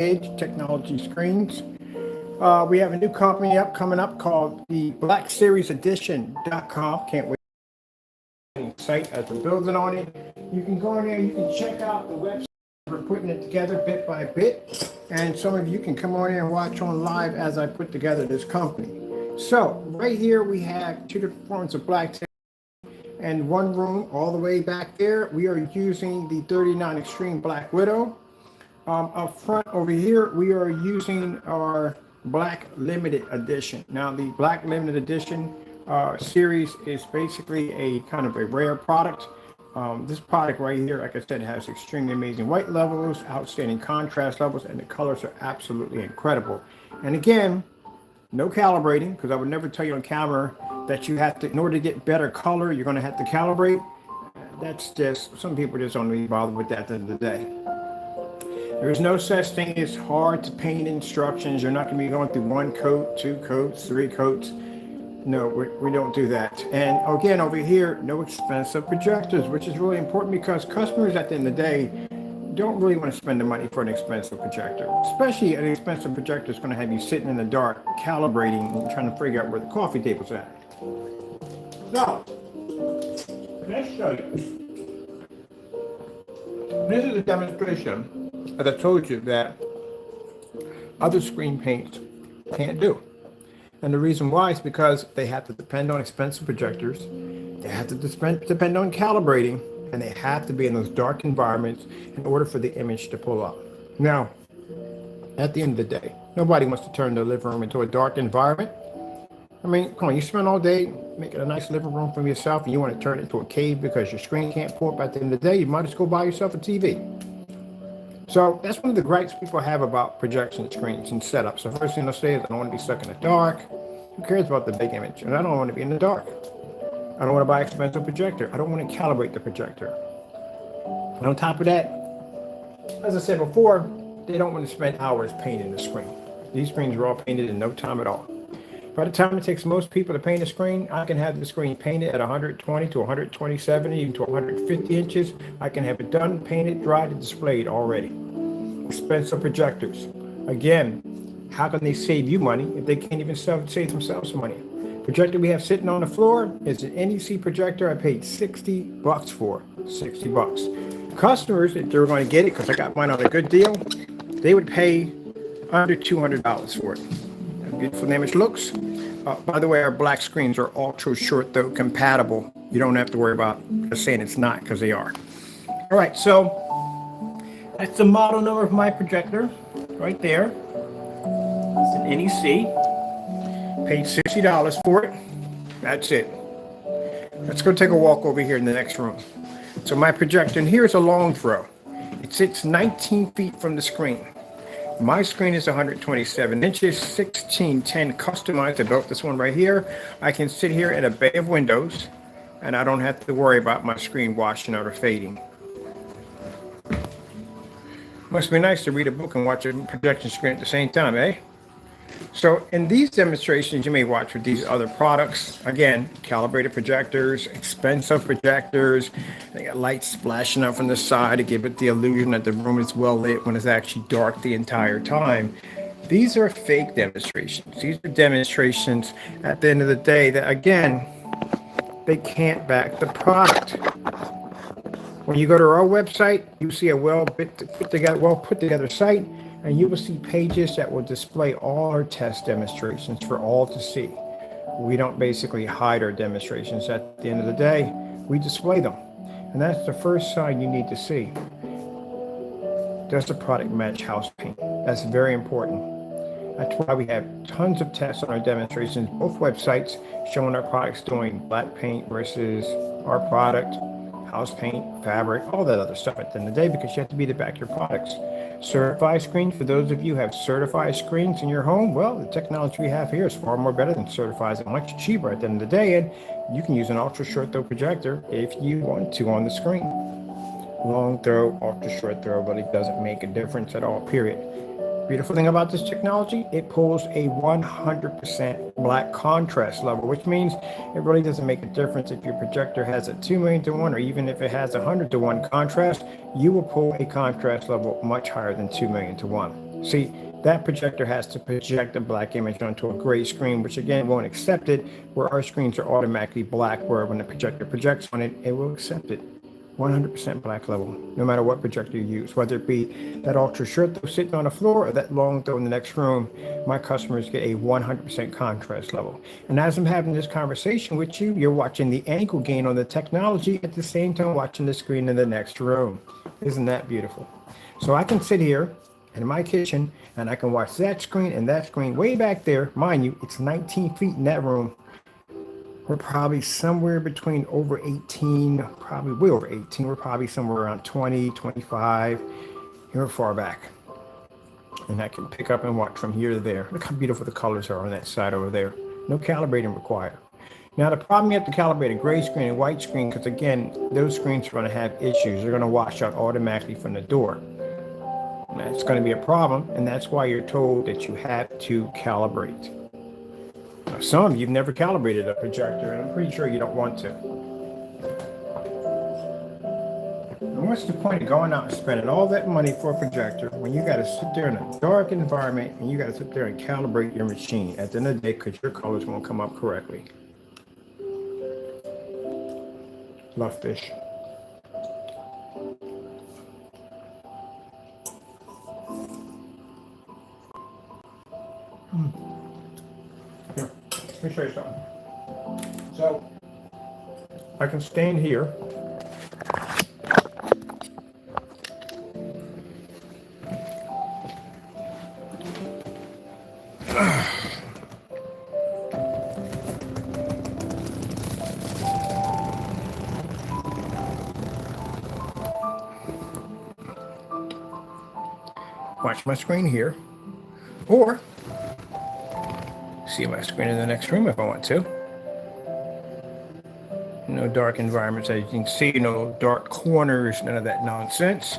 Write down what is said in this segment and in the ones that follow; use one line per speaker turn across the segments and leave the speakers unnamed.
edge technology screens. We have a new company coming up called the Black Series Edition.com. Can't wait to site as we're building on it. You can go in there, you can check out the website. We're putting it together bit by bit, and some of you can come on in and watch on live as I put together this company. So right here we have two different forms of black tape, and one room all the way back there we are using the 39 Extreme Black Widow. Up front over here we are using our Black Limited Edition. Now the Black Limited Edition series is basically a kind of a rare product. This product right here, like I said, has extremely amazing white levels, outstanding contrast levels, and the colors are absolutely incredible. And again, no calibrating, because I would never tell you on camera that you have to, in order to get better color, you're going to have to calibrate. That's just, some people just don't really bother with that at the end of the day. There's no such thing as hard to paint instructions. You're not going to be going through one coat, two coats, three coats. No, we don't do that. And again, over here, no expensive projectors, which is really important because customers at the end of the day don't really want to spend the money for an expensive projector. Especially an expensive projector is going to have you sitting in the dark, calibrating and trying to figure out where the coffee table's at. So, let's show you. This is a demonstration, as I told you, that other screen paints can't do. And the reason why is because they have to depend on expensive projectors, they have to depend on calibrating, and they have to be in those dark environments in order for the image to pull up. Now, at the end of the day, nobody wants to turn their living room into a dark environment. I mean, come on, you spend all day making a nice living room for yourself, and you want to turn it into a cave because your screen can't pull up at the end of the day, you might as well buy yourself a TV. So that's one of the gripes people have about projection screens and setups. The first thing they'll say is, I don't want to be stuck in the dark. Who cares about the big image? And I don't want to be in the dark. I don't want to buy an expensive projector. I don't want to calibrate the projector. And on top of that, as I said before, they don't want to spend hours painting the screen. These screens are all painted in no time at all. By the time it takes most people to paint a screen, I can have the screen painted at 120 to 127, even to 150 inches. I can have it done, painted, dried, and displayed already. Expensive projectors. Again, how can they save you money if they can't even save themselves money? Projector we have sitting on the floor is an NEC projector I paid $60 for. 60 bucks. Customers, if they were going to get it, because I got mine on a good deal, they would pay under $200 for it. How beautiful the image looks. By the way, our black screens are ultra short throw compatible. You don't have to worry about just saying it's not, because they are. All right, so that's the model number of my projector right there. It's an NEC. Paid $60 for it. That's it. Let's go take a walk over here in the next room. So my projector, and here's a long throw. It sits 19 feet from the screen. My screen is 127 inches, 1610 customized. I built this one right here. I can sit here in a bay of windows, and I don't have to worry about my screen washing out or fading. Must be nice to read a book and watch a projection screen at the same time, eh? So in these demonstrations you may watch with these other products, again, calibrated projectors, expensive projectors, they got lights splashing out from the side to give it the illusion that the room is well lit when it's actually dark the entire time. These are fake demonstrations. These are demonstrations at the end of the day that, again, they can't back the product. When you go to our website, you see a well put together site, and you will see pages that will display all our test demonstrations for all to see. We don't basically hide our demonstrations. At the end of the day, we display them. And that's the first sign you need to see. Does the product match house paint? That's very important. That's why we have tons of tests on our demonstrations, both websites, showing our products doing black paint versus our product, house paint, fabric, all that other stuff at the end of the day, because you have to be to back your products. Certified screens, for those of you who have certified screens in your home, well, the technology we have here is far more better than certified and much cheaper at the end of the day, and you can use an ultra short throw projector if you want to on the screen. Long throw, ultra short throw really doesn't make a difference at all, period. Beautiful thing about this technology, it pulls a 100% black contrast level, which means it really doesn't make a difference if your projector has a 2 million to 1, or even if it has 100 to 1 contrast, you will pull a contrast level much higher than 2 million to 1. See, that projector has to project a black image onto a gray screen, which again won't accept it, where our screens are automatically black, where when the projector projects on it, it will accept it. 100% black level, no matter what projector you use, whether it be that ultra short throw sitting on the floor or that long throw in the next room, my customers get a 100% contrast level. And as I'm having this conversation with you, you're watching the angle gain on the technology at the same time watching the screen in the next room. Isn't that beautiful? So I can sit here in my kitchen and I can watch that screen and that screen way back there. Mind you, it's 19 feet in that room. We're probably somewhere between over 18, probably way over 18. We're probably somewhere around 20, 25, here far back. And I can pick up and watch from here to there. Look how beautiful the colors are on that side over there. No calibrating required. Now the problem, you have to calibrate a gray screen and white screen, because again, those screens are going to have issues. They're going to wash out automatically from the door. And that's going to be a problem, and that's why you're told that you have to calibrate. Some of you've never calibrated a projector, and I'm pretty sure you don't want to. And what's the point of going out and spending all that money for a projector when you got to sit there in a dark environment and you got to sit there and calibrate your machine at the end of the day because your colors won't come up correctly? Love fish. Here, let me show you something. So, I can stand here. Watch my screen here, or see my screen in the next room if I want to. No dark environments, as you can see, no dark corners, none of that nonsense.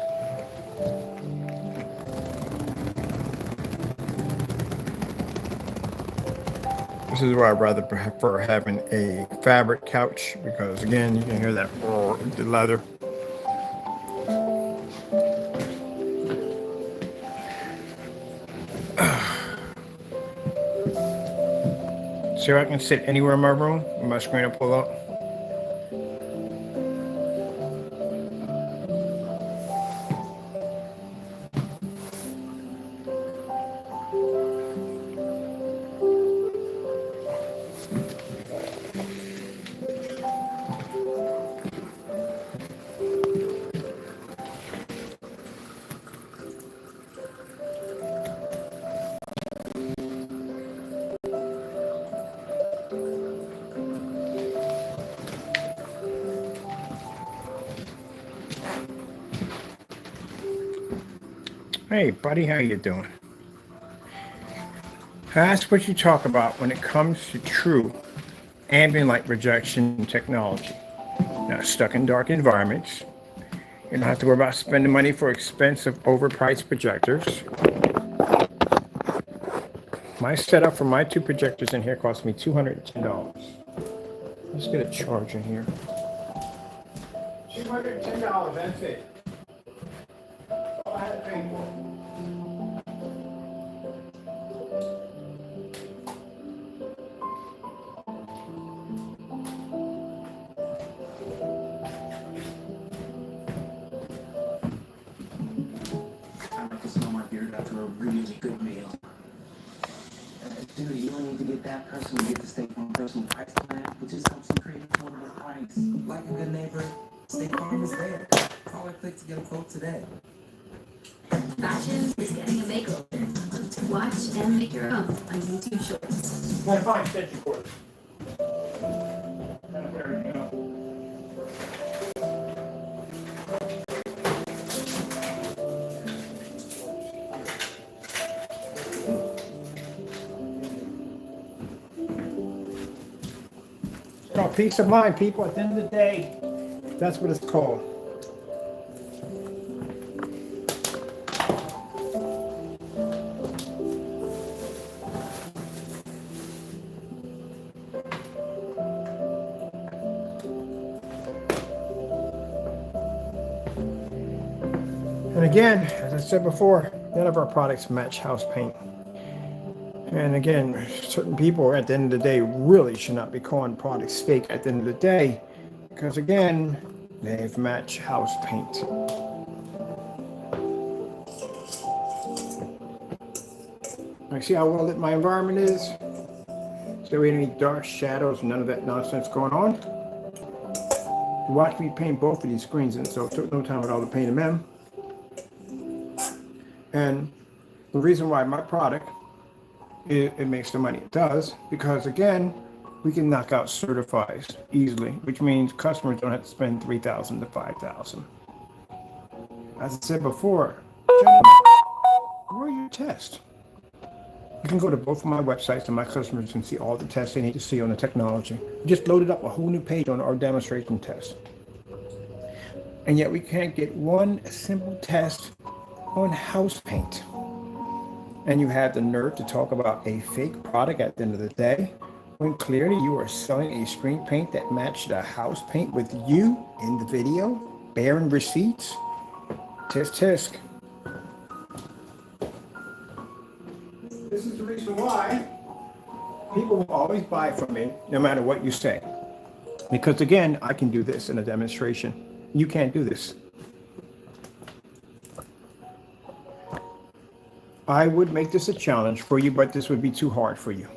This is where I'd rather prefer having a fabric couch, because again, you can hear that roar with the leather. So I can sit anywhere in my room with my screen will pull up. Hey buddy, how you doing? That's what you talk about when it comes to true ambient light projection technology. Not stuck in dark environments. You don't have to worry about spending money for expensive, overpriced projectors. My setup for my two projectors in here cost me $210. Let's get a charge in here. $210, that's it. That's all I had to pay for.
After a really good meal. Dude, you don't need to get that person to get the State Farm personal price plan, but just helps you create a affordable price. Like a good neighbor, State Farm is there. Call or click to get a quote today.
Fashion is getting a makeover. Watch and make your own on YouTube Shorts.
My fine extension cord. There we go. It's called peace of mind, people. At the end of the day, that's what it's called. And again, as I said before, None of our products match house paint. And again, certain people at the end of the day really should not be calling products fake at the end of the day, because again, they've matched house paint. I see how well lit my environment is. So we have any dark shadows, none of that nonsense going on. You watch me paint both of these screens, and so it took no time at all to paint them in. And the reason why my product, it makes the money it does, because again, we can knock out certifies easily, which means customers don't have to spend $3,000 to $5,000. As I said before, gentlemen, where are your tests? You can go to both of my websites and my customers can see all the tests they need to see on the technology. We just loaded up a whole new page on our demonstration test. And yet we can't get one simple test on house paint. And you have the nerve to talk about a fake product at the end of the day, when clearly you are selling a screen paint that matched the house paint with you in the video, bearing receipts. Tisk tisk. This is the reason why people will always buy from me, no matter what you say. Because again, I can do this in a demonstration. You can't do this. I would make this a challenge for you, but this would be too hard for you.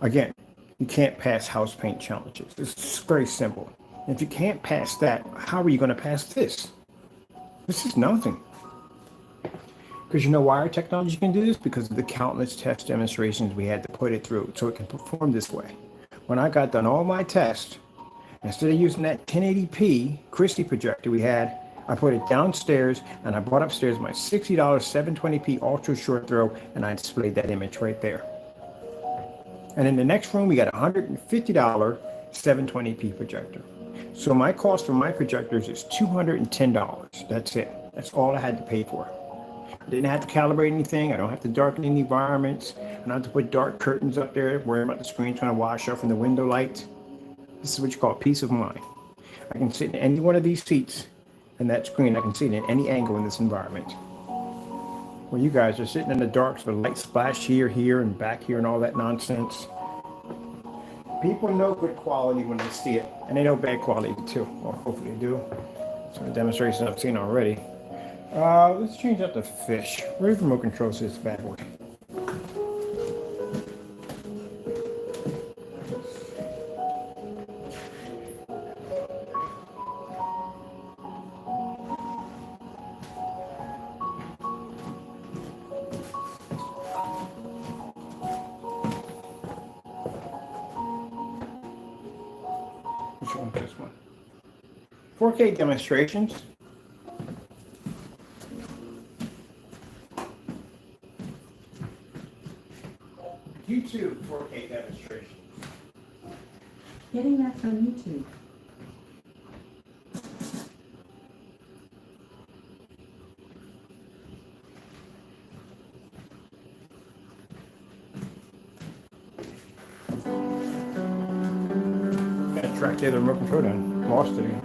Again, you can't pass house paint challenges. It's very simple. If you can't pass that, how are you going to pass this? This is nothing. Because you know why our technology can do this? Because of the countless test demonstrations we had to put it through so it can perform this way. When I got done all my tests, instead of using that 1080p Christie projector we had, I put it downstairs and I brought upstairs my $60 720p ultra short throw, and I displayed that image right there. And in the next room, we got a $150 720p projector. So my cost for my projectors is $210. That's it. That's all I had to pay for. I didn't have to calibrate anything. I don't have to darken any environments. I don't have to put dark curtains up there, worrying about the screen trying to wash off from the window light. This is what you call peace of mind. I can sit in any one of these seats, and that screen, I can see it in any angle in this environment. Well, you guys are sitting in the dark, so the light splash here, and back here, and all that nonsense. People know good quality when they see it, and they know bad quality too. Well, hopefully they do. Some demonstrations I've seen already. Let's change up the fish. Where's the remote control to this bad boy? Which one? This one. 4K demonstrations. YouTube 4K demonstrations.
Getting that from YouTube.
Gotta track the other remote control down. Lost it again.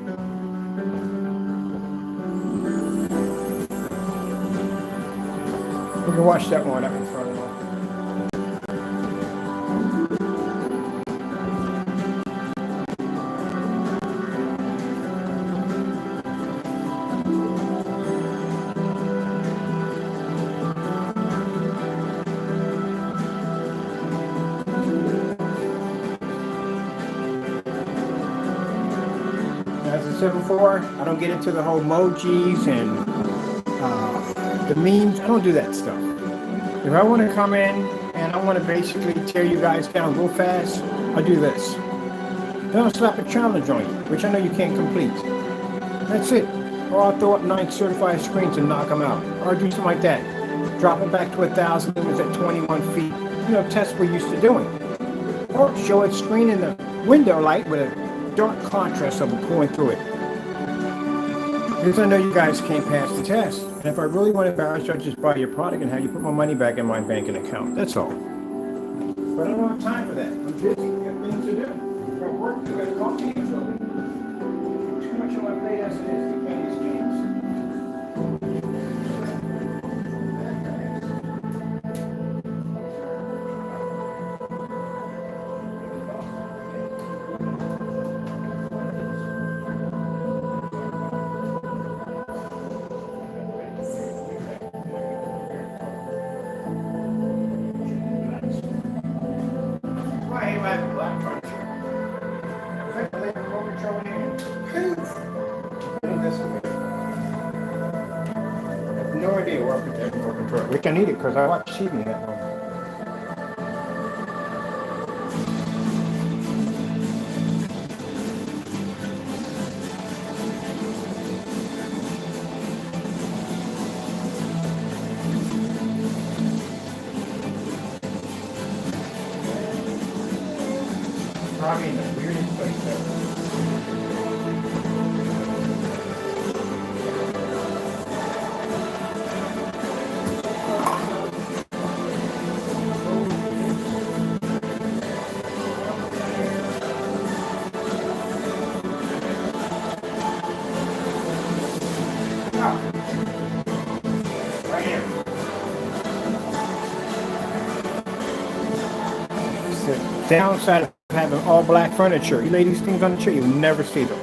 We can watch that one up in front of us. As I said before, I don't get into the whole emojis and the memes. I don't do that stuff. If I want to come in and I want to basically tear you guys down real fast, I do this. Then I'll slap a challenge on you, which I know you can't complete. That's it. Or I'll throw up 9 certified screens and knock them out. Or do something like that. Drop it back to 1,000 lumens at 21 feet. You know, tests we're used to doing. Or show a screen in the window light with a dark contrast of it pulling through it. Because I know you guys can't pass the test. And if I really want to embarrass you, I'll just buy your product and have you put my money back in my banking account. That's all. But I don't have time for that. I'm busy. I have things to do. I've got work to do. I've got coffee to do. Too much on my plate as it is to play these games. see a working control, which I need it because I watch TV in that room. Probably in the weirdest place ever. Right here. It's the downside of having all black furniture. You lay these things on the chair, you'll never see them.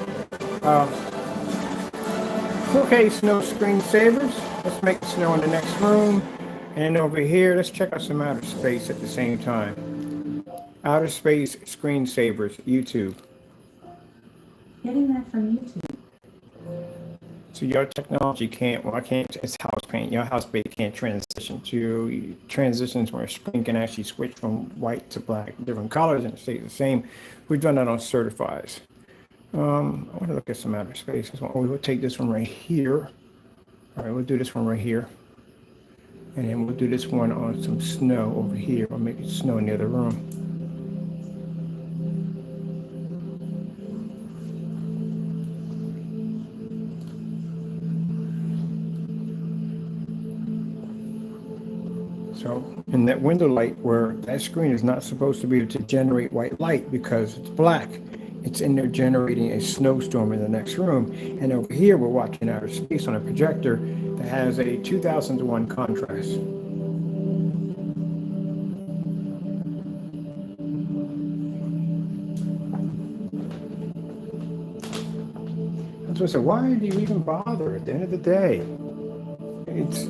Okay, snow screensavers. Let's make snow in the next room. And over here, let's check out some outer space at the same time. Outer space screensavers, YouTube.
Getting that from YouTube.
So your technology can't, well, I can't, it's house paint. Your house paint can't transition to transitions where a screen can actually switch from white to black, different colors, and stay the same. We've done that on certifies. I want to look at some outer spaces. We will take this one right here. All right, we'll do this one right here. And then we'll do this one on some snow over here. We'll make it snow in the other room. So in that window light where that screen is not supposed to be able to generate white light because it's black, it's in there generating a snowstorm in the next room. And over here, we're watching outer space on a projector that has a 2000-to-1 contrast. So I said, why do you even bother at the end of the day?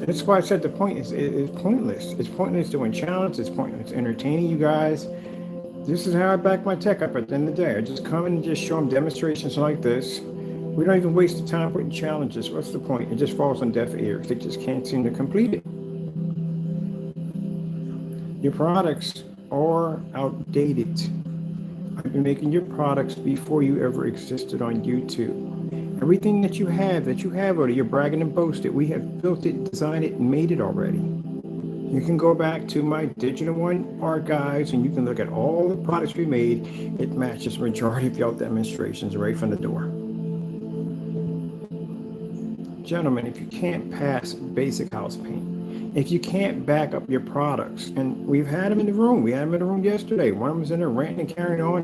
That's why I said the point is it's pointless. It's pointless doing challenges. It's pointless entertaining you guys. This is how I back my tech up at the end of the day. I just come in and just show them demonstrations like this. We don't even waste the time putting challenges. What's the point? It just falls on deaf ears. They just can't seem to complete it. Your products are outdated. I've been making your products before you ever existed on YouTube. Everything that you have, or you're bragging and boasting, we have built it, designed it, and made it already. You can go back to my Digital One archives and you can look at all the products we made. It matches the majority of your demonstrations right from the door. Gentlemen, if you can't pass basic house paint, if you can't back up your products, and we've had them in the room. We had them in the room yesterday. One was in there ranting and carrying on.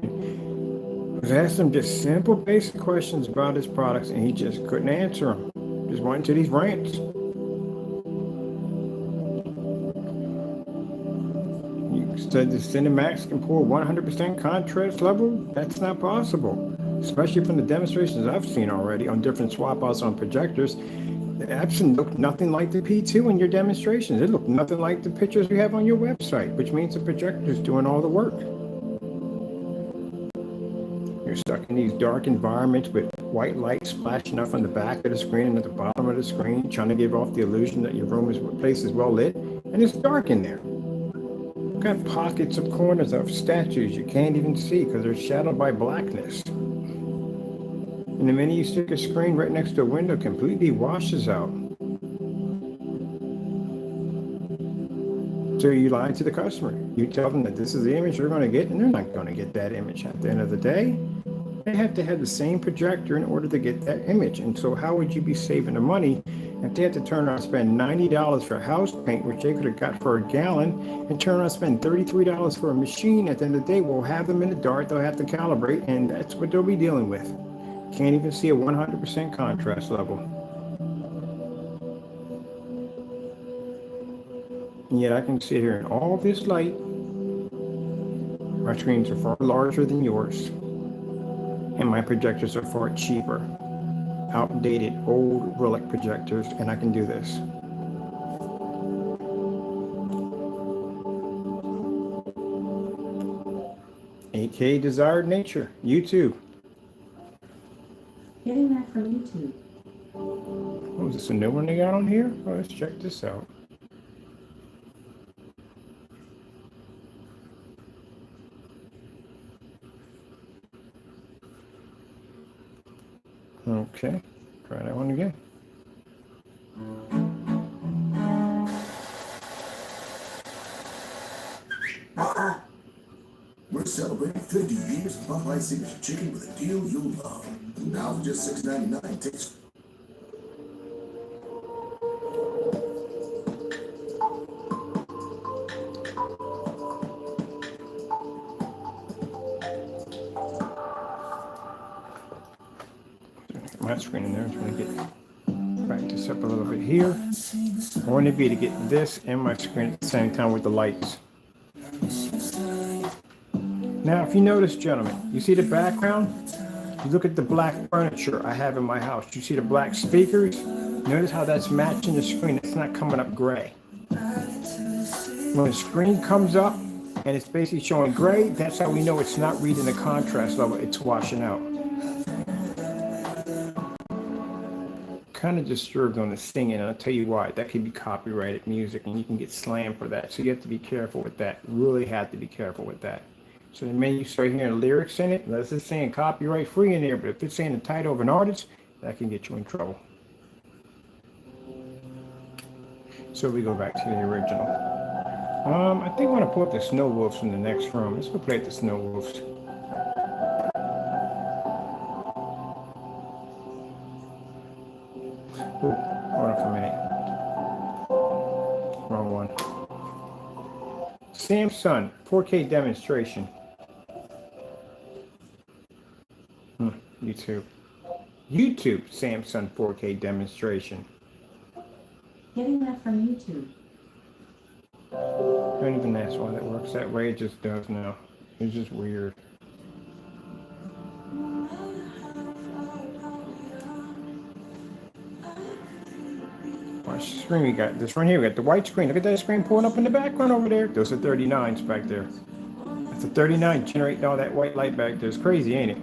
I've asked him just simple, basic questions about his products, and he just couldn't answer them. Just went into these rants. You said the Cinemax can pull 100% contrast level? That's not possible, especially from the demonstrations I've seen already on different swap outs on projectors. The Epson looked nothing like the P2 in your demonstrations. It looked nothing like the pictures you have on your website, which means the projector's doing all the work. You're stuck in these dark environments with white light splashing up on the back of the screen and at the bottom of the screen, trying to give off the illusion that your place is well lit, and it's dark in there. You've got pockets of corners of statues you can't even see because they're shadowed by blackness. And the minute you stick a screen right next to a window, completely washes out. So you lie to the customer. You tell them that this is the image you're going to get, and they're not going to get that image. At the end of the day, they have to have the same projector in order to get that image. And so how would you be saving the money if they had to turn around and spend $90 for house paint, which they could have got for a gallon, and turn around and spend $33 for a machine? At the end of the day, we'll have them in the dark. They'll have to calibrate, and that's what they'll be dealing with. Can't even see a 100% contrast level. And yet I can sit here in all this light. My screens are far larger than yours. And my projectors are far cheaper. Outdated, old relic projectors, and I can do this. AK Desired Nature, YouTube.
Getting that from YouTube.
Oh, is this a new one they got on here? Oh, let's check this this out. Okay, try that one again.
We're celebrating 50 years of Popeye Signature Chicken with a deal you'll love. Now for just $6.99, takes
my screen in there. I'm trying to get back this up a little bit here. I want to be to get this and my screen at the same time with the lights. Now, if you notice, gentlemen, you see the background? You look at the black furniture I have in my house. You see the black speakers? Notice how that's matching the screen. It's not coming up gray. When the screen comes up and it's basically showing gray, that's how we know it's not reading the contrast level. It's washing out. Kind of disturbed on the singing, and I'll tell you why. That could be copyrighted music, and you can get slammed for that. So you have to be careful with that. Really have to be careful with that. So the minute you start hearing lyrics in it, unless it's saying copyright free in there, but if it's saying the title of an artist, that can get you in trouble. So we go back to the original. I think I want to pull up the Snow Wolves from the next room. Let's go play the Snow Wolves. Ooh, hold on for a minute. Wrong one. Samsung 4K demonstration. YouTube Samsung 4K demonstration.
Getting that from YouTube.
Don't even ask why that works that way. It just does now. It's just weird. Watch the screen. We got this one here. We got the white screen. Look at that screen pulling up in the background over there. Those are 39s back there. That's a 39 generating all that white light back there. It's crazy, ain't it?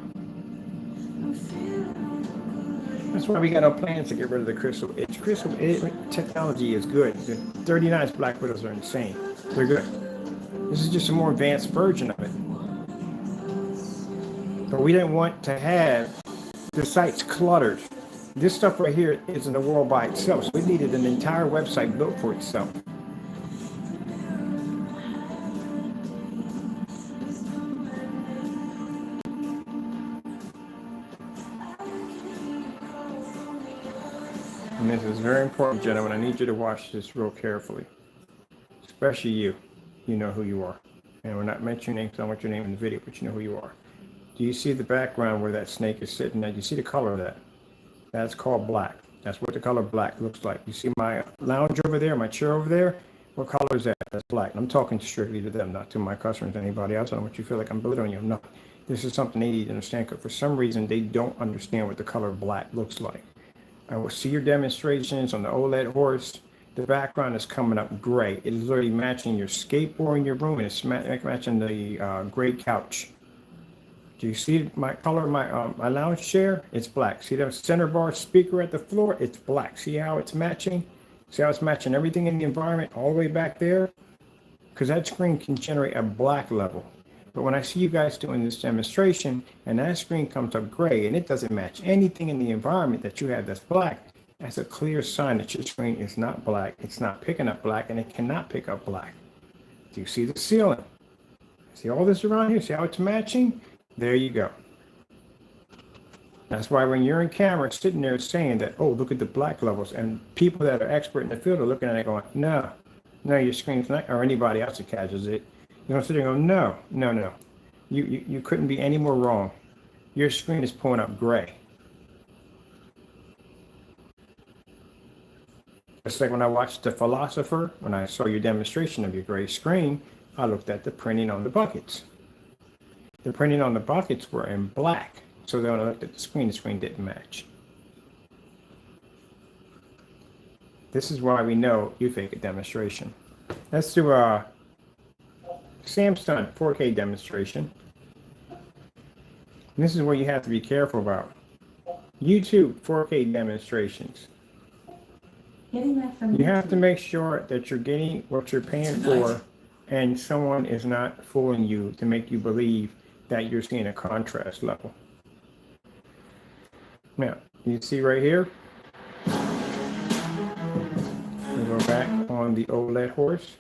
That's why we got no plans to get rid of the crystal. Technology is good. The 39s Black Widows are insane. They're good. This is just a more advanced version of it. But we didn't want to have the sites cluttered. This stuff right here is in the world by itself. So we needed an entire website built for itself. And this is very important, gentlemen. I need you to watch this real carefully. Especially you. You know who you are. And we're not mentioning names, I don't want your name in the video, but you know who you are. Do you see the background where that snake is sitting? Now, do you see the color of that? That's called black. That's what the color black looks like. You see my lounge over there, my chair over there? What color is that? That's black. And I'm talking strictly to them, not to my customers, anybody else. I don't want you to feel like I'm belittling you. No. This is something they need to understand, because for some reason they don't understand what the color black looks like. I will see your demonstrations on the OLED horse. The background is coming up gray. It is literally matching your skateboard in your room, and it's matching the gray couch. Do you see my color, my lounge chair? It's black. See the center bar speaker at the floor? It's black. See how it's matching? See how it's matching everything in the environment all the way back there? Because that screen can generate a black level. But when I see you guys doing this demonstration and that screen comes up gray and it doesn't match anything in the environment that you have that's black, that's a clear sign that your screen is not black. It's not picking up black, and it cannot pick up black. Do you see the ceiling? See all this around here? See how it's matching? There you go. That's why when you're in camera sitting there saying that, oh, look at the black levels, and people that are expert in the field are looking at it going, no, your screen's not, or anybody else that catches it. You don't sit there and go, no. You couldn't be any more wrong. Your screen is pulling up gray. It's like when I watched The Philosopher, when I saw your demonstration of your gray screen, I looked at the printing on the buckets. The printing on the buckets were in black. So then when I looked at the screen didn't match. This is why we know you fake a demonstration. Let's do a Samsung 4K demonstration. And this is where you have to be careful about. YouTube 4K demonstrations.
Getting that from
You have to
YouTube.
make sure that you're getting what you're paying for, and someone is not fooling you to make you believe that you're seeing a contrast level. Now, you see right here, we go back on the OLED horse.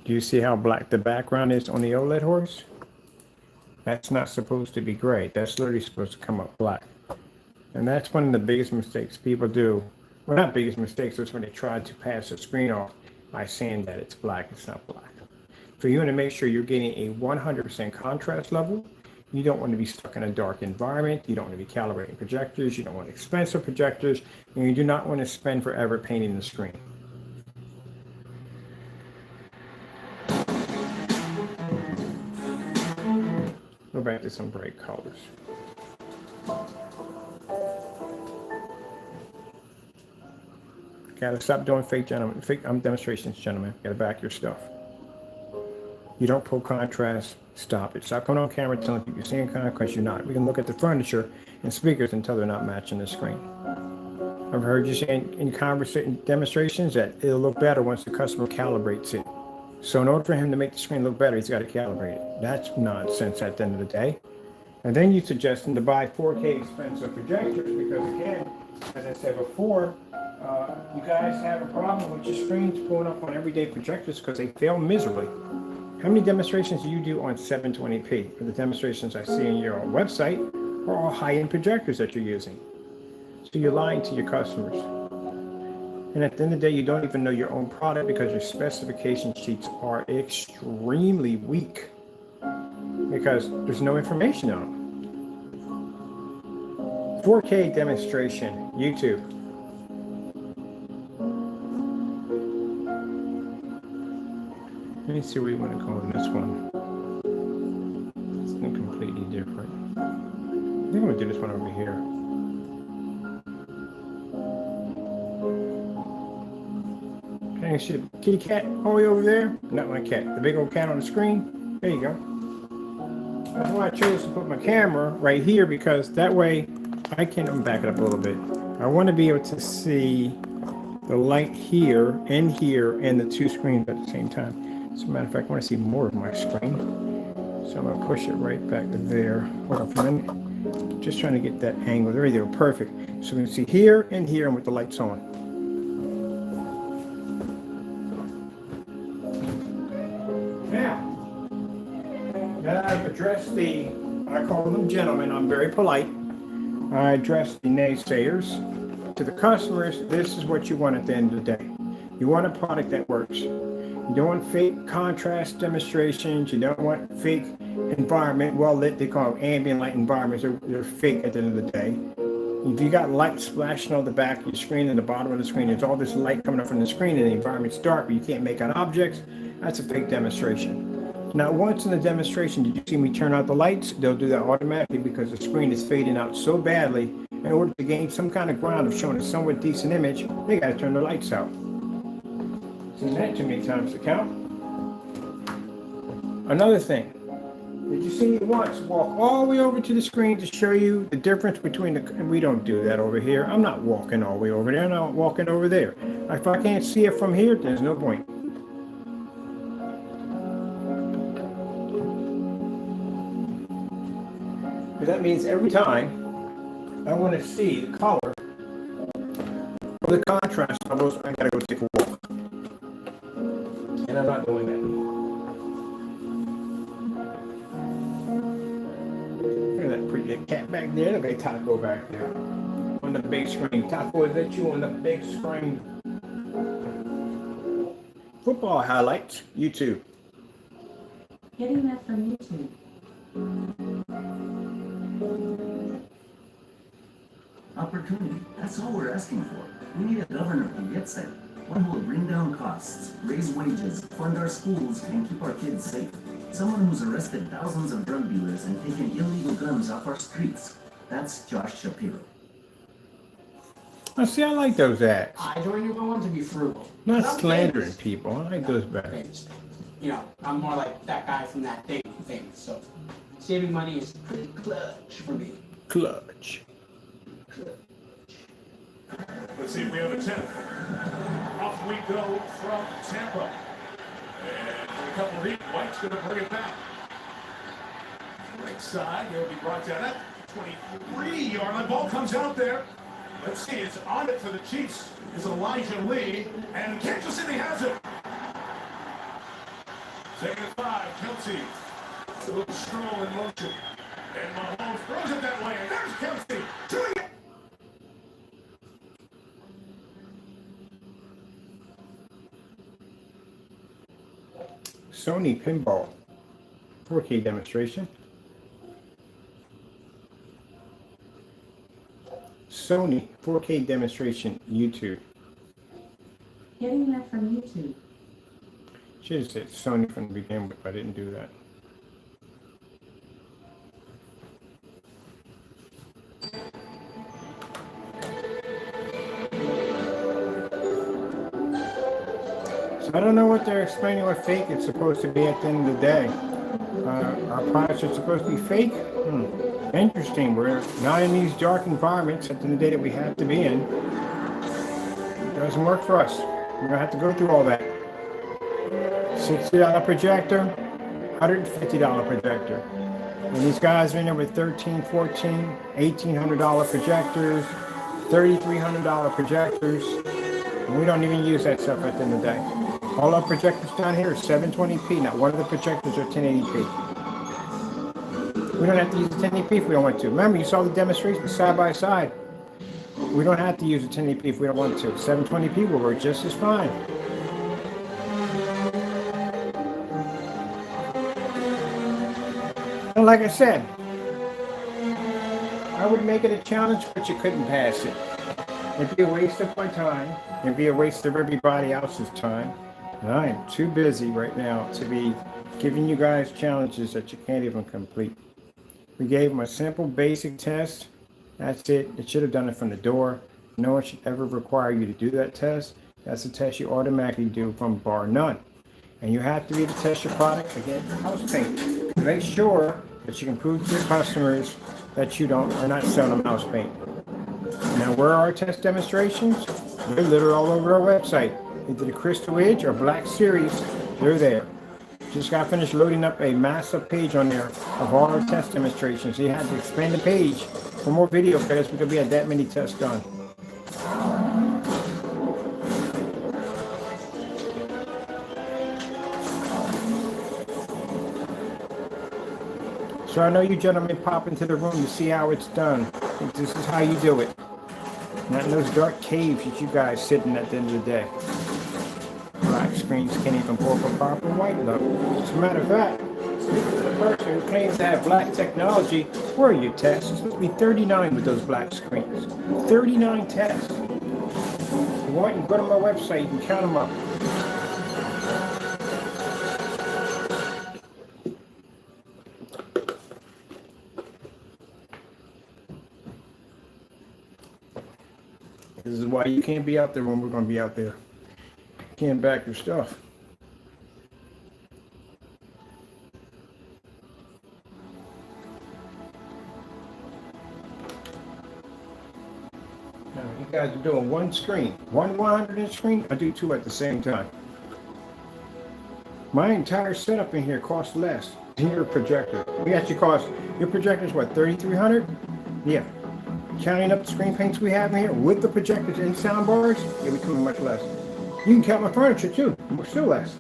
Do you see how black the background is on the OLED horse? That's not supposed to be gray. That's literally supposed to come up black. And that's one of the biggest mistakes people do. Well, not biggest mistakes, it's when they try to pass the screen off by saying that it's black. It's not black. So you want to make sure you're getting a 100% contrast level. You don't want to be stuck in a dark environment. You don't want to be calibrating projectors. You don't want expensive projectors. And you do not want to spend forever painting the screen. Go back to some bright colors. Gotta stop doing fake demonstrations, gentlemen. Gotta back your stuff. You don't pull contrast, stop it. Stop coming on camera telling people you're seeing contrast, you're not. We can look at the furniture and speakers until they're not matching the screen. I've heard you say in conversation demonstrations that it'll look better once the customer calibrates it. So in order for him to make the screen look better, he's got to calibrate it. That's nonsense at the end of the day. And then you suggest him to buy 4K expensive projectors because, again, as I said before, you guys have a problem with your screens pulling up on everyday projectors because they fail miserably. How many demonstrations do you do on 720p? The demonstrations I see on your website are all high-end projectors that you're using. So you're lying to your customers. And at the end of the day, you don't even know your own product because your specification sheets are extremely weak because there's no information on them. 4K demonstration, YouTube. Let me see where you want to go on this one. It's completely different. I think I'm going to do this one over here. Can you see the kitty cat all the way over there? Not my cat, the big old cat on the screen. There you go. That's why I chose to put my camera right here because that way I can, I'm back it up a little bit. I want to be able to see the light here, and the two screens at the same time. As a matter of fact, I want to see more of my screen. So I'm going to push it right back to there. Hold on for a minute. Just trying to get that angle. There we go. Perfect. So we can see here and here and with the lights on. Now I've addressed I call them gentlemen. I'm very polite. I address the naysayers. To the customers, this is what you want at the end of the day. You want a product that works. You don't want fake contrast demonstrations. You don't want fake environment, well lit. They call them ambient light environments. They're fake at the end of the day. If you got light splashing on the back of your screen and the bottom of the screen, there's all this light coming up from the screen and the environment's dark, but you can't make out objects, that's a fake demonstration. Now, once in the demonstration, did you see me turn out the lights? They'll do that automatically because the screen is fading out so badly. In order to gain some kind of ground of showing a somewhat decent image, they got to turn the lights out. Seen that too many times to count. Another thing, did you see me once walk all the way over to the screen to show you the difference between and we don't do that over here. I'm not walking all the way over there. I'm not walking over there. If I can't see it from here, there's no point. Because that means every time I want to see the color or the contrast levels, I gotta go take a walk. And I'm not doing that. Look at that pretty cat back there. Look at Taco back there. On the big screen. Taco, is that you on the big screen? Football highlights, YouTube.
Getting that from YouTube.
Opportunity. That's all we're asking for. We need a governor who gets it. One who will bring down costs, raise wages, fund our schools, and keep our kids safe. Someone who's arrested thousands of drug dealers and taken illegal guns off our streets. That's Josh Shapiro.
Oh, see, I like those ads.
I joined your one to be frugal.
Not
I'm
slandering
famous.
people. I like those better.
Famous. You know, I'm more like that guy from that thing, famous. So saving money is pretty clutch for me.
Clutch.
Let's see if we have a 10th. Off we go from Tampa. And a couple of heat. White's going to bring it back. Right side, he'll be brought down at 23-yard line. Ball comes out there. Let's see, it's on it for the Chiefs. It's Elijah Lee, and Kansas City has it. Second and 5, Kelsey. A little stroll in motion. And Mahomes throws it that way, and there's Kelsey doing it.
Sony Pinball 4K demonstration. Sony 4K demonstration YouTube.
Getting that from YouTube.
Should have said Sony from the beginning, but I didn't do that. So I don't know what they're explaining what fake it's supposed to be at the end of the day. Our products are supposed to be fake? Interesting. We're not in these dark environments at the end of the day that we have to be in. It doesn't work for us. We're going to have to go through all that. $60 projector, $150 projector. And these guys are in there with $1,300, $1,400, $1,800 projectors, $3,300 projectors. And we don't even use that stuff at the end of the day. All our projectors down here are 720p. Now, one of the projectors are 1080p. We don't have to use a 1080p if we don't want to. Remember, you saw the demonstration side by side. We don't have to use a 1080p if we don't want to. 720p will work just as fine. And like I said, I would make it a challenge, but you couldn't pass it. It'd be a waste of my time. It'd be a waste of everybody else's time. And I am too busy right now to be giving you guys challenges that you can't even complete. We gave them a simple basic test. That's it. It should have done it from the door. No one should ever require you to do that test. That's a test you automatically do from bar none. And you have to be able to test your product against mouse paint. Make sure that you can prove to your customers that you are not selling mouse paint. Now, where are our test demonstrations? They're literally all over our website. Either the Crystal Edge or Black Series, they're there. Just got finished loading up a massive page on there of all our test demonstrations. So you had to expand the page for more video credits because we had that many tests done. So I know you gentlemen pop into the room to see how it's done. This is how you do it. Not in those dark caves that you guys sit in at the end of the day. Black screens can't even pull up a proper white look. As a matter of fact, the person who claims to have black technology, where are your tests? It's supposed to be 39 with those black screens. 39 tests. If you want, you can go to my website, you can count them up. This is why you can't be out there when we're going to be out there. You can't back your stuff. Now, you guys are doing one screen. One 100-inch screen, I do two at the same time. My entire setup in here costs less than your projector. We actually cost, your projector is what, $3,300? Yeah. Counting up the screen paints we have in here with the projectors and sound bars, yeah, we come much less. You can count my furniture too, we're still less.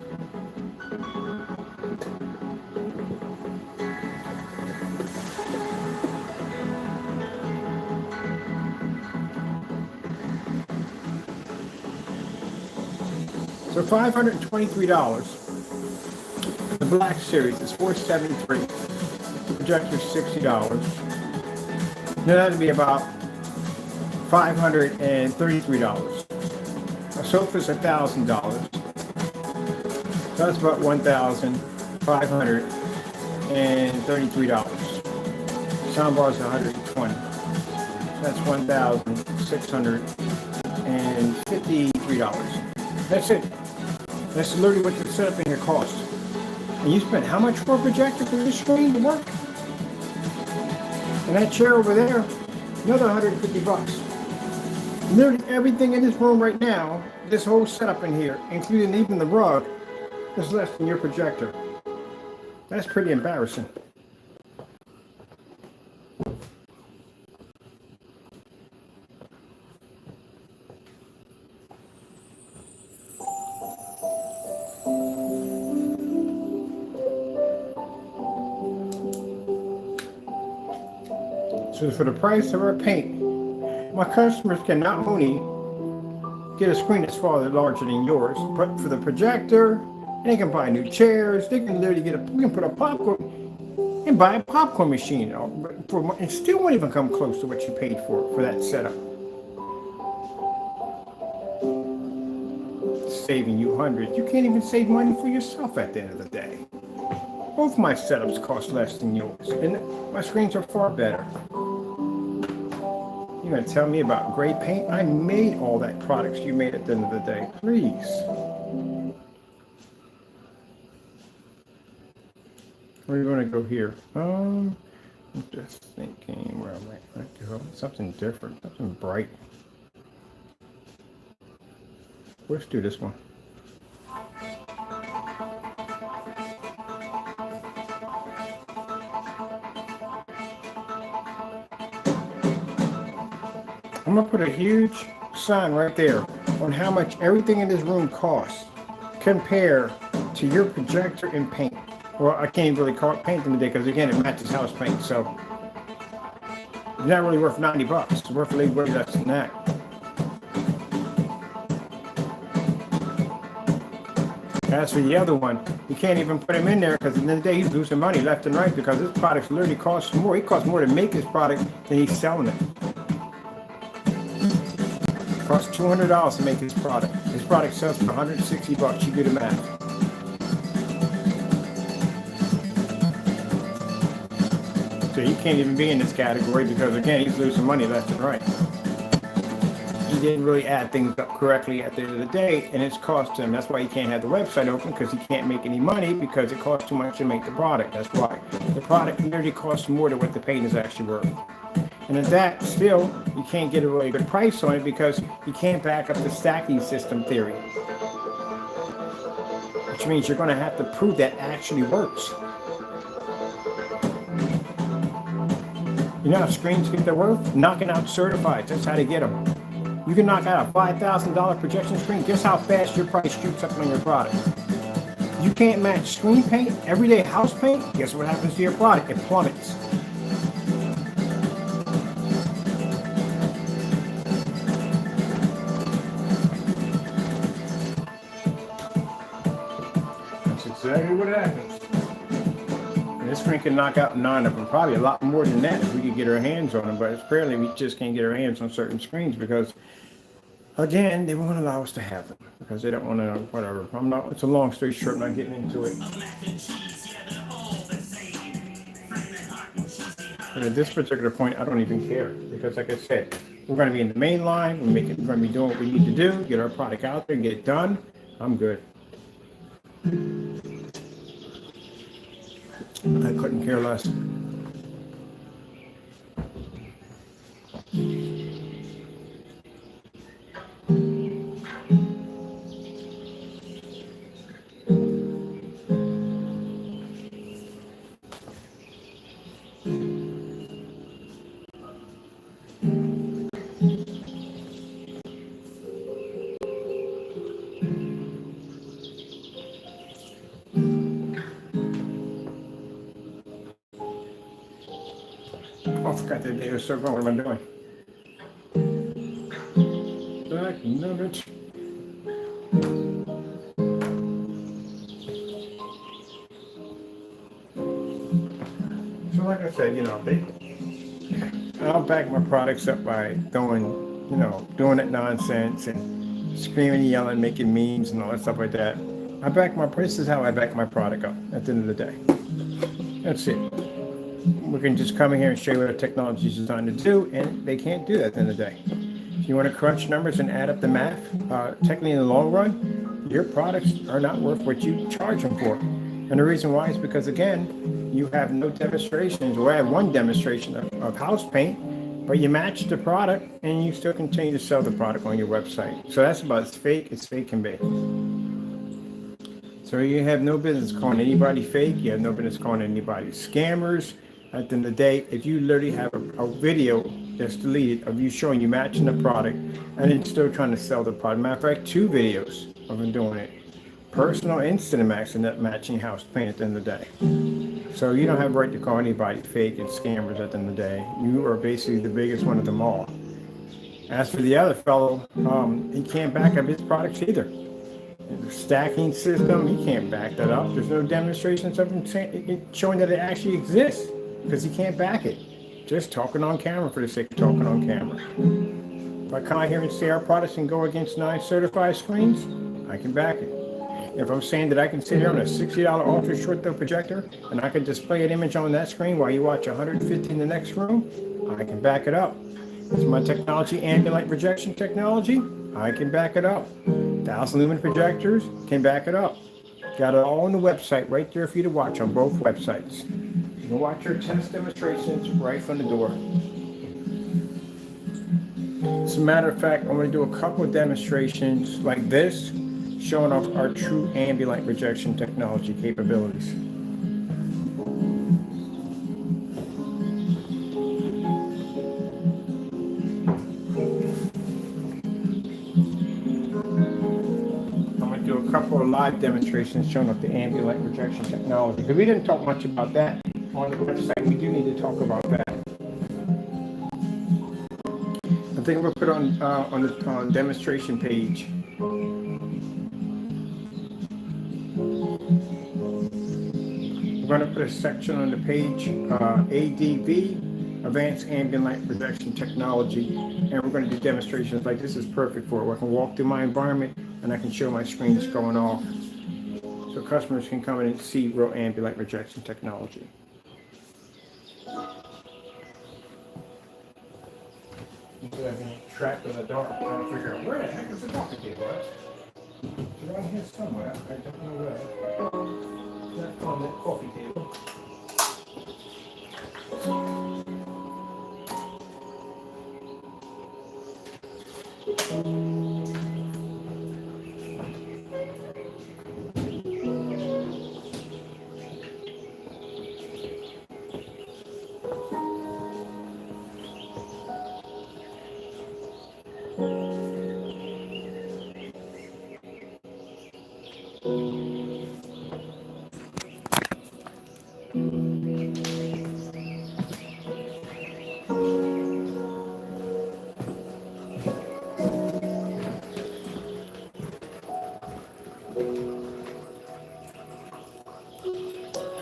So $523. The Black Series is $473. The projector is $60. Now that'd be about $533. A sofa's $1,000. That's about $1,533. Soundbar's $120. That's $1,653. That's it. That's literally what the setup in here costs. And you spent how much for a projector for this screen to work? And that chair over there, another $150. Literally everything in this room right now, this whole setup in here, including even the rug, is less than your projector. That's pretty embarrassing. So for the price of our paint, my customers can not only get a screen that's far larger than yours, but for the projector, they can buy new chairs. They can literally we can put a popcorn and buy a popcorn machine, and still won't even come close to what you paid for that setup. Saving you hundreds. You can't even save money for yourself at the end of the day. Both my setups cost less than yours, and my screens are far better. You're gonna tell me about gray paint? I made all that products you made at the end of the day. Please. Where are you gonna go here? I'm just thinking where I might go. Something different, something bright. Let's do this one. I'm gonna put a huge sign right there on how much everything in this room costs compared to your projector and paint. Well, I can't really call it paint in the day because again, it matches house paint, so it's not really worth 90 bucks. It's worth a little way less than that. As for the other one, you can't even put him in there because at the end of the day, he's losing money left and right because this product literally costs more. It costs more to make this product than he's selling it. It costs $200 to make this product. This product sells for 160 bucks. You do the math. So he can't even be in this category because again, he's losing money left and right. He didn't really add things up correctly at the end of the day, and it's cost him. That's why he can't have the website open because he can't make any money because it costs too much to make the product. That's why the product literally costs more than what the paint is actually worth. And at that, still, you can't get a really good price on it because you can't back up the stacking system theory, which means you're going to have to prove that actually works. You know how screens get their worth? Knocking out certified. That's how they get them. You can knock out a $5,000 projection screen. Guess how fast your price shoots up on your product. You can't match screen paint, everyday house paint. Guess what happens to your product? It plummets. That's exactly what happens. And this screen can knock out 9 of them, probably a lot more than that if we could get our hands on them. But apparently we just can't get our hands on certain screens because again, they won't allow us to have them because they don't want to, whatever. It's a long story short, I'm not getting into it. But at this particular point, I don't even care because like I said, we're going to be in the main line. We're going to be doing what we need to do, get our product out there, get it done. I'm good. I couldn't care less. Oh, I forgot that they were so wrong. What am I doing? Back numbers. So like I said, I'll back my products up by doing that nonsense and screaming, yelling, making memes and all that stuff like that. This is how I back my product up at the end of the day. That's it. We can just come in here and show you what the technology is designed to do, and they can't do that at the end of the day. If you want to crunch numbers and add up the math, technically in the long run, your products are not worth what you charge them for. And the reason why is because, again, you have no demonstrations. Well, I have one demonstration of house paint, but you match the product and you still continue to sell the product on your website. So that's about as fake can be. So you have no business calling anybody fake. You have no business calling anybody scammers. At the end of the day, if you literally have a video that's deleted of you showing you matching the product and then still trying to sell the product. Matter of fact, 2 videos of them doing it. Personal and Cinemax and that matching house paint at the end of the day. So you don't have a right to call anybody fake and scammers at the end of the day. You are basically the biggest one of them all. As for the other fellow, he can't back up his products either. The stacking system, he can't back that up. There's no demonstrations of him showing that it actually exists because he can't back it. Just talking on camera for the sake of talking on camera. If I come out here and say our products can go against 9 certified screens, I can back it. If I'm saying that I can sit here on a $60 ultra short throw projector and I can display an image on that screen while you watch 150 in the next room, I can back it up. It's my technology, ambient projection technology, I can back it up. 1,000 lumen projectors can back it up. Got it all on the website right there for you to watch on both websites. You can watch your test demonstrations right from the door. As a matter of fact, I'm going to do a couple of demonstrations like this, showing off our true ambient light projection technology capabilities. I'm going to do a couple of live demonstrations showing off the ambient light projection technology. Because we didn't talk much about that on the website. We do need to talk about that. I think we'll put it on the demonstration page. We're going to put a section on the page, ADV, Advanced Ambient Light Projection Technology, and we're going to do demonstrations like this is perfect for it, where I can walk through my environment and I can show my screens going off, so customers can come in and see real ambient light projection technology. Instead of being trapped in the dark, trying to figure out where the heck is the coffee table at? It's around here somewhere. I don't know where. That's on that coffee table.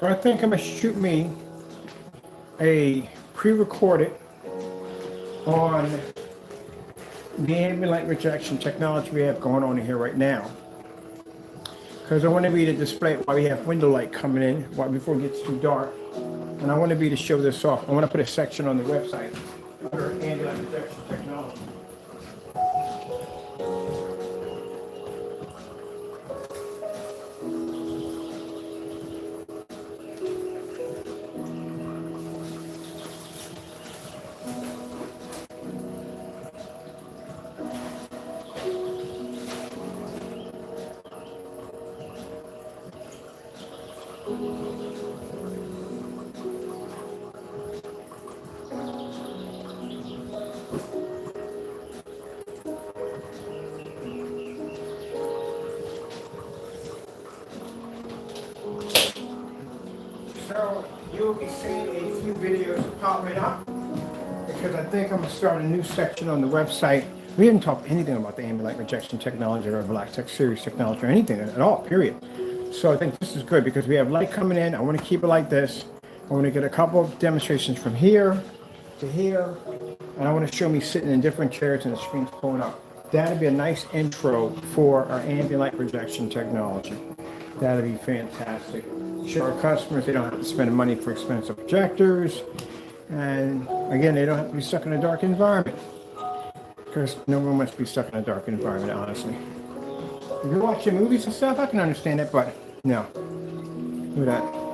So I think I'm going to shoot me a pre-recorded on the ambient light rejection technology we have going on here right now. Because I want to be to display it while we have window light coming in, before it gets too dark. And I want to be to show this off. I want to put a section on the website under ambient light rejection technology. So you'll be seeing a few videos popping up because I think I'm going to start a new section on the website. We didn't talk anything about the ambient light rejection technology or Black Tech Series technology or anything at all, period. So I think this is good because we have light coming in. I want to keep it like this. I want to get a couple of demonstrations from here to here. And I want to show me sitting in different chairs and the screen's pulling up. That'd be a nice intro for our ambient light projection technology. That'd be fantastic. Show our customers they don't have to spend money for expensive projectors. And again, they don't have to be stuck in a dark environment. Because no one wants to be stuck in a dark environment, honestly. If you're watching movies and stuff, I can understand it, but no. Look at that.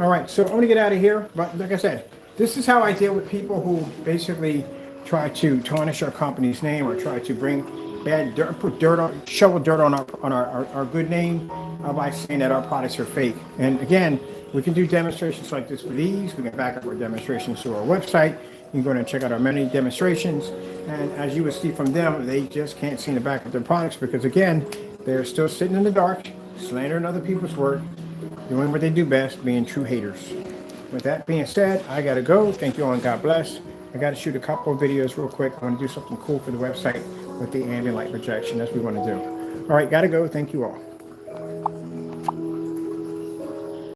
All right, so I'm gonna get out of here, but like I said, this is how I deal with people who basically try to tarnish our company's name or try to bring bad dirt, put dirt on, shovel dirt on our good name by saying that our products are fake. And again, we can do demonstrations like this with ease. We can back up our demonstrations through our website. You can go and check out our many demonstrations. And as you will see from them, they just can't seem to back up their products because again, they're still sitting in the dark, slandering other people's work, doing what they do best, being true haters. With that being said, I gotta go. Thank you all and God bless. I gotta shoot a couple of videos real quick. I wanna do something cool for the website with the ambient light projection. That's what we wanna do. All right, gotta go. Thank you all.